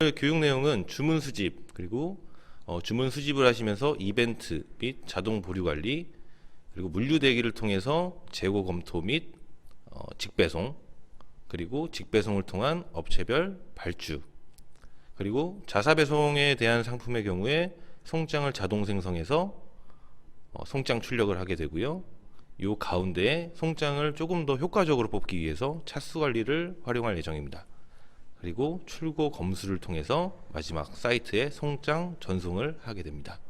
오늘 교육 내용은 주문 수집, 그리고 주문 수집을 하시면서 이벤트 및 자동 보류 관리, 그리고 물류 대기를 통해서 재고 검토 및 직배송, 그리고 직배송을 통한 업체별 발주, 그리고 자사 배송에 대한 상품의 경우에 송장을 자동 생성해서 송장 출력을 하게 되고요. 요 가운데에 송장을 조금 더 효과적으로 뽑기 위해서 차수 관리를 활용할 예정입니다. 그리고 출고 검수를 통해서 마지막 사이트에 송장 전송을 하게 됩니다.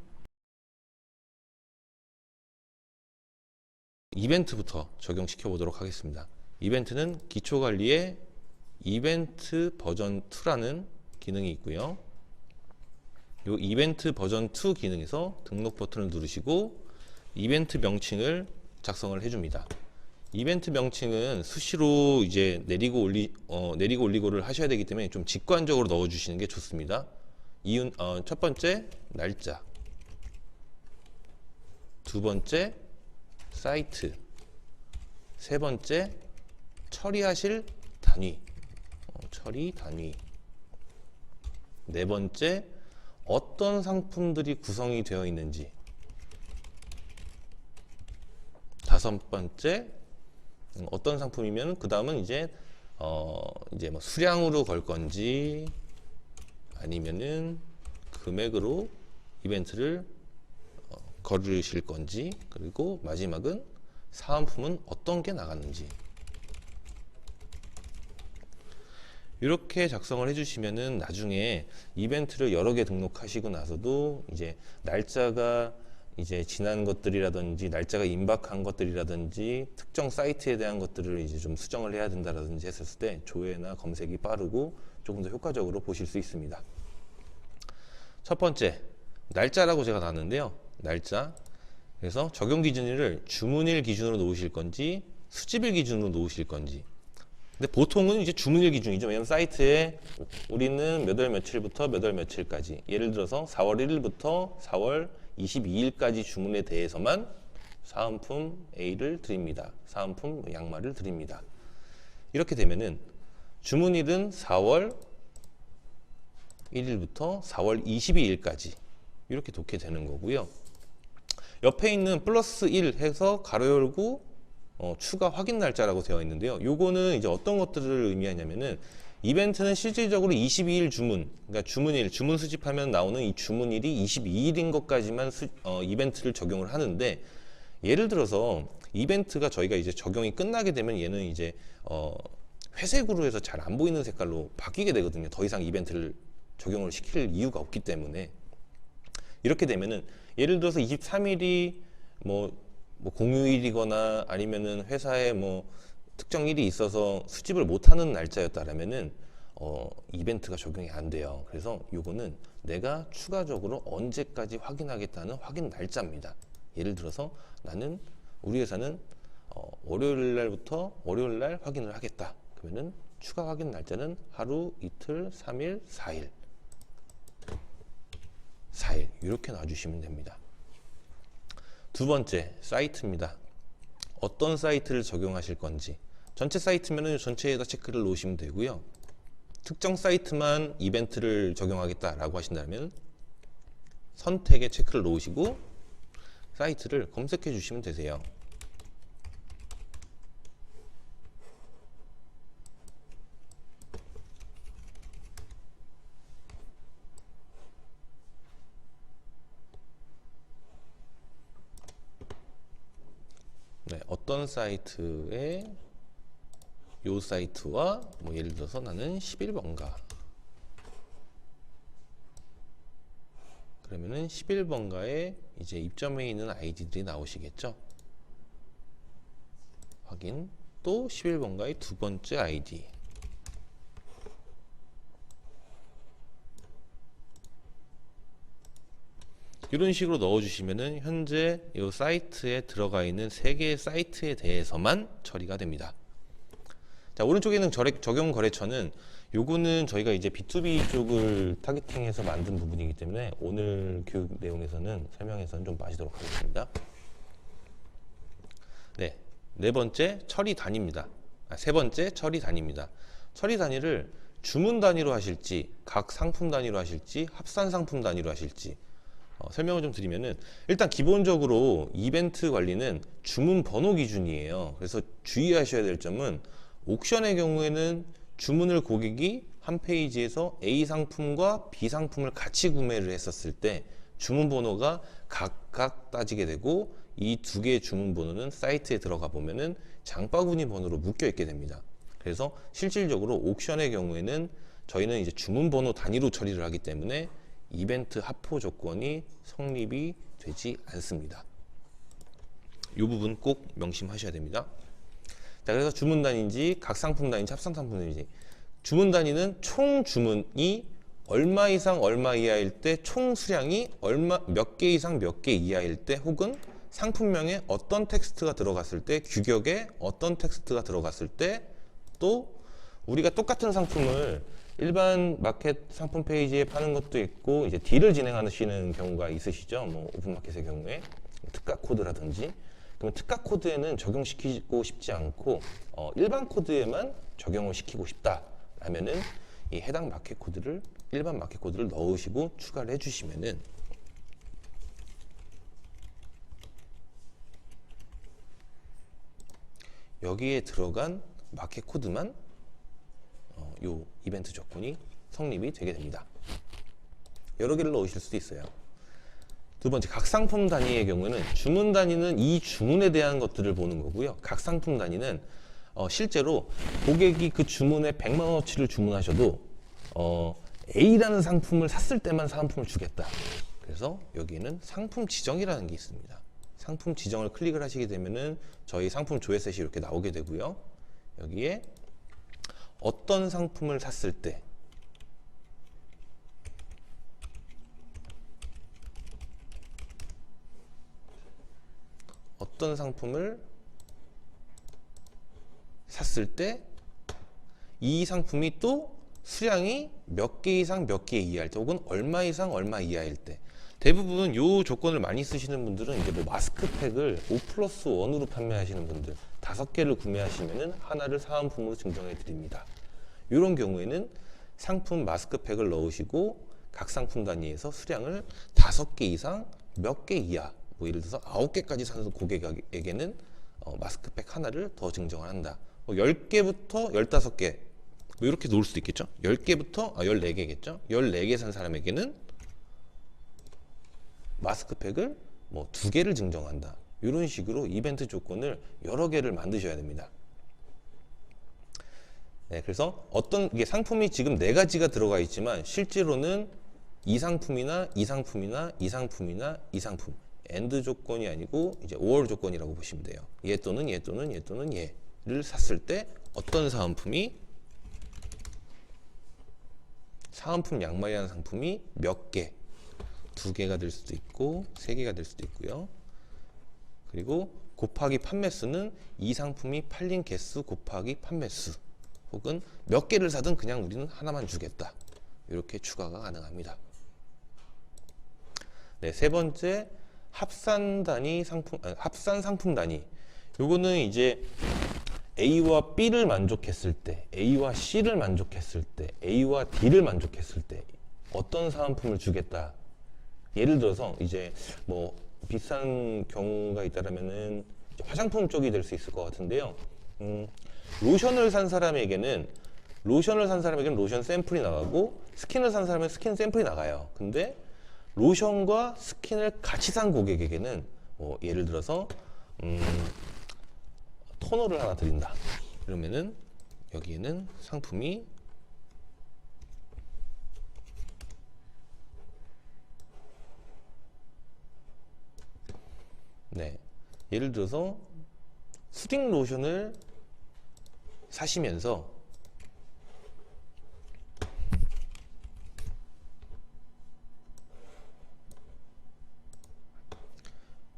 이벤트부터 적용시켜 보도록 하겠습니다. 이벤트는 기초관리에 이벤트 버전 2라는 기능이 있고요. 이 이벤트 버전 2 기능에서 등록 버튼을 누르시고 이벤트 명칭을 작성을 해줍니다. 이벤트 명칭은 수시로 이제 내리고 올리고를 하셔야 되기 때문에 좀 직관적으로 넣어주시는 게 좋습니다. 첫 번째 날짜, 두 번째 사이트, 세 번째 처리하실 단위, 처리 단위, 네 번째 어떤 상품들이 구성이 되어 있는지, 다섯 번째 어떤 상품이면 그 다음은 이제 뭐 수량으로 걸 건지 아니면은 금액으로 이벤트를 걸으실 건지, 그리고 마지막은 사은품은 어떤 게 나갔는지. 이렇게 작성을 해주시면은 나중에 이벤트를 여러 개 등록하시고 나서도 이제 날짜가 이제 지난 것들이라든지 날짜가 임박한 것들이라든지 특정 사이트에 대한 것들을 이제 좀 수정을 해야 된다라든지 했을 때 조회나 검색이 빠르고 조금 더 효과적으로 보실 수 있습니다. 첫 번째 날짜라고 제가 놨는데요. 날짜. 그래서 적용 기준일을 주문일 기준으로 놓으실 건지 수집일 기준으로 놓으실 건지. 근데 보통은 이제 주문일 기준이죠. 왜냐면 사이트에 우리는 몇 월 며칠부터 몇 월 며칠까지, 예를 들어서 4월 1일부터 4월 22일까지 주문에 대해서만 사은품 A를 드립니다. 사은품 양말을 드립니다. 이렇게 되면은 주문일은 4월 1일부터 4월 22일까지 이렇게 놓게 되는 거고요. 옆에 있는 플러스 1 해서 가로 열고 추가 확인 날짜라고 되어 있는데요. 요거는 이제 어떤 것들을 의미하냐면은 이벤트는 실질적으로 22일 주문, 그러니까 주문일, 주문 수집하면 나오는 이 주문일이 22일인 것까지만 이벤트를 적용을 하는데, 예를 들어서 이벤트가 저희가 이제 적용이 끝나게 되면 얘는 이제 회색으로 해서 잘 안 보이는 색깔로 바뀌게 되거든요. 더 이상 이벤트를 적용을 시킬 이유가 없기 때문에. 이렇게 되면은 예를 들어서 23일이 뭐 공휴일이거나 아니면은 회사에 뭐 특정 일이 있어서 수집을 못하는 날짜였다라면은 이벤트가 적용이 안 돼요. 그래서 요거는 내가 추가적으로 언제까지 확인하겠다는 확인 날짜입니다. 예를 들어서 나는 우리 회사는 월요일 날부터 월요일 날 확인을 하겠다. 그러면은 추가 확인 날짜는 하루, 이틀, 3일, 4일 이렇게 놔주시면 됩니다. 두 번째 사이트입니다. 어떤 사이트를 적용하실 건지. 전체 사이트면은 전체에다 체크를 놓으시면 되고요. 특정 사이트만 이벤트를 적용하겠다라고 하신다면 선택에 체크를 놓으시고 사이트를 검색해 주시면 되세요. 네, 어떤 사이트에 요 사이트와 뭐 예를 들어서 나는 11번가, 그러면은 11번가에 이제 입점해 있는 아이디들이 나오시겠죠. 확인. 또 11번가의 두 번째 아이디, 이런 식으로 넣어주시면은 현재 이 사이트에 들어가 있는 3개의 사이트에 대해서만 처리가 됩니다. 자, 오른쪽에 있는 적용 거래처는 요거는 저희가 이제 B2B 쪽을 타겟팅해서 만든 부분이기 때문에 오늘 교육 내용에서는 설명해서는 좀 빠지도록 하겠습니다. 네 번째 처리 단위입니다. 세 번째 처리 단위입니다. 처리 단위를 주문 단위로 하실지, 각 상품 단위로 하실지, 합산 상품 단위로 하실지 설명을 좀 드리면은, 일단 기본적으로 이벤트 관리는 주문 번호 기준이에요. 그래서 주의하셔야 될 점은, 옥션의 경우에는 주문을 고객이 한 페이지에서 A 상품과 B 상품을 같이 구매를 했었을 때 주문 번호가 각각 따지게 되고, 이 두 개의 주문 번호는 사이트에 들어가 보면은 장바구니 번호로 묶여 있게 됩니다. 그래서 실질적으로 옥션의 경우에는 저희는 이제 주문 번호 단위로 처리를 하기 때문에 이벤트 합포 조건이 성립이 되지 않습니다. 이 부분 꼭 명심하셔야 됩니다. 자, 그래서 주문 단위인지 각 상품 단위인지 합산 상품 단위인지, 주문 단위는 총 주문이 얼마 이상 얼마 이하일 때, 총 수량이 몇 개 이상 몇 개 이하일 때, 혹은 상품명에 어떤 텍스트가 들어갔을 때, 규격에 어떤 텍스트가 들어갔을 때, 또 우리가 똑같은 상품을 일반 마켓 상품 페이지에 파는 것도 있고, 이제 딜을 진행하시는 경우가 있으시죠. 뭐 오픈마켓의 경우에 특가 코드라든지. 그러면 특가 코드에는 적용시키고 싶지 않고 일반 코드에만 적용을 시키고 싶다 라면은 이 해당 마켓 코드를, 일반 마켓 코드를 넣으시고 추가를 해주시면은 여기에 들어간 마켓 코드만 요 이벤트 조건이 성립이 되게 됩니다. 여러 개를 넣으실 수도 있어요. 두 번째, 각 상품 단위의 경우에는 주문 단위는 이 주문에 대한 것들을 보는 거고요. 각 상품 단위는 실제로 고객이 그 주문에 100만 원어치를 주문하셔도 A라는 상품을 샀을 때만 상품을 주겠다. 그래서 여기에는 상품 지정이라는 게 있습니다. 상품 지정을 클릭을 하시게 되면은 저희 상품 조회셋이 이렇게 나오게 되고요. 여기에 어떤 상품을 샀을 때, 어떤 상품을 샀을 때 이 상품이 또 수량이 몇 개 이상 몇 개 이하일 때, 혹은 얼마 이상 얼마 이하일 때, 대부분 요 조건을 많이 쓰시는 분들은 이제 뭐 마스크팩을 5+1으로 판매하시는 분들, 5개를 구매하시면은 하나를 사은품으로 증정해 드립니다. 이런 경우에는 상품 마스크팩을 넣으시고 각 상품 단위에서 수량을 5개 이상 몇 개 이하, 뭐 예를 들어서 9개까지 사는 고객에게는 마스크팩 하나를 더 증정을 한다. 뭐 10개부터 15개 뭐 이렇게 놓을 수도 있겠죠. 10개부터 14개겠죠. 14개 산 사람에게는 마스크팩을 뭐 2개를 증정한다. 이런 식으로 이벤트 조건을 여러 개를 만드셔야 됩니다. 네, 그래서 어떤 이게 상품이 지금 4가지가 들어가 있지만 실제로는 이 상품이나 이 상품이나 이 상품이나 이 상품, AND 조건이 아니고 이제 OR 조건이라고 보시면 돼요. 얘 또는 얘 또는 얘 또는 얘를 샀을 때 어떤 사은품이, 사은품 양말이라는 상품이 몇 개, 2개가 될 수도 있고 3개가 될 수도 있고요. 그리고 곱하기 판매수는 이 상품이 팔린 개수 곱하기 판매수, 혹은 몇 개를 사든 그냥 우리는 하나만 주겠다. 이렇게 추가가 가능합니다. 네, 세 번째, 합산 상품 단위. 요거는 이제 A와 B를 만족했을 때, A와 C를 만족했을 때, A와 D를 만족했을 때 어떤 사은품을 주겠다. 예를 들어서 이제 뭐 비싼 경우가 있다라면은 화장품 쪽이 될 수 있을 것 같은데요. 로션을 산 사람에게는 로션 샘플이 나가고, 스킨을 산 사람은 스킨 샘플이 나가요. 근데 로션과 스킨을 같이 산 고객에게는 뭐 예를 들어서 토너를 하나 드린다. 그러면은 여기에는 상품이 예를 들어서 수딩 로션을 사시면서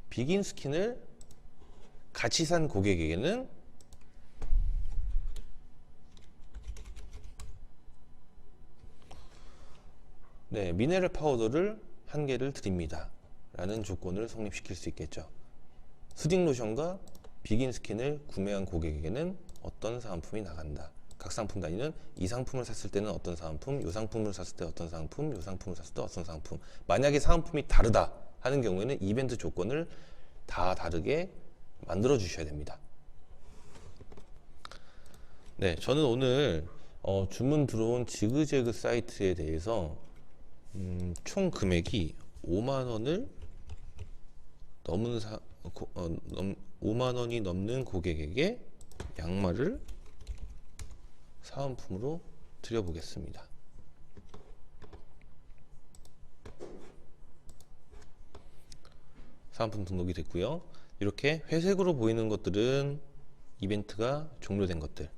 비긴 스킨을 같이 산 고객에게는 미네랄 파우더를 1개를 드립니다 라는 조건을 성립시킬 수 있겠죠. 수딩 로션과 비긴 스킨을 구매한 고객에게는 어떤 사은품이 나간다. 각 상품 단위는 이 상품을 샀을 때는 어떤 상품, 이 상품을 샀을 때 어떤 상품, 이 상품을 샀을 때 어떤 상품. 만약에 상품이 다르다 하는 경우에는 이벤트 조건을 다 다르게 만들어 주셔야 됩니다. 네, 저는 오늘 주문 들어온 지그재그 사이트에 대해서 총 금액이 5만 원을 넘은 5만 원이 넘는 고객에게 양말을 사은품으로 드려보겠습니다. 사은품 등록이 됐고요. 이렇게 회색으로 보이는 것들은 이벤트가 종료된 것들,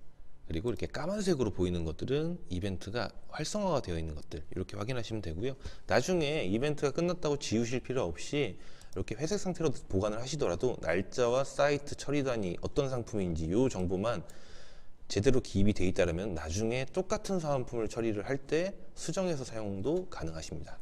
그리고 이렇게 까만색으로 보이는 것들은 이벤트가 활성화가 되어 있는 것들, 이렇게 확인하시면 되고요. 나중에 이벤트가 끝났다고 지우실 필요 없이 이렇게 회색 상태로 보관을 하시더라도 날짜와 사이트 처리단이 어떤 상품인지 이 정보만 제대로 기입이 되어 있다면 나중에 똑같은 사은품을 처리를 할 때 수정해서 사용도 가능하십니다.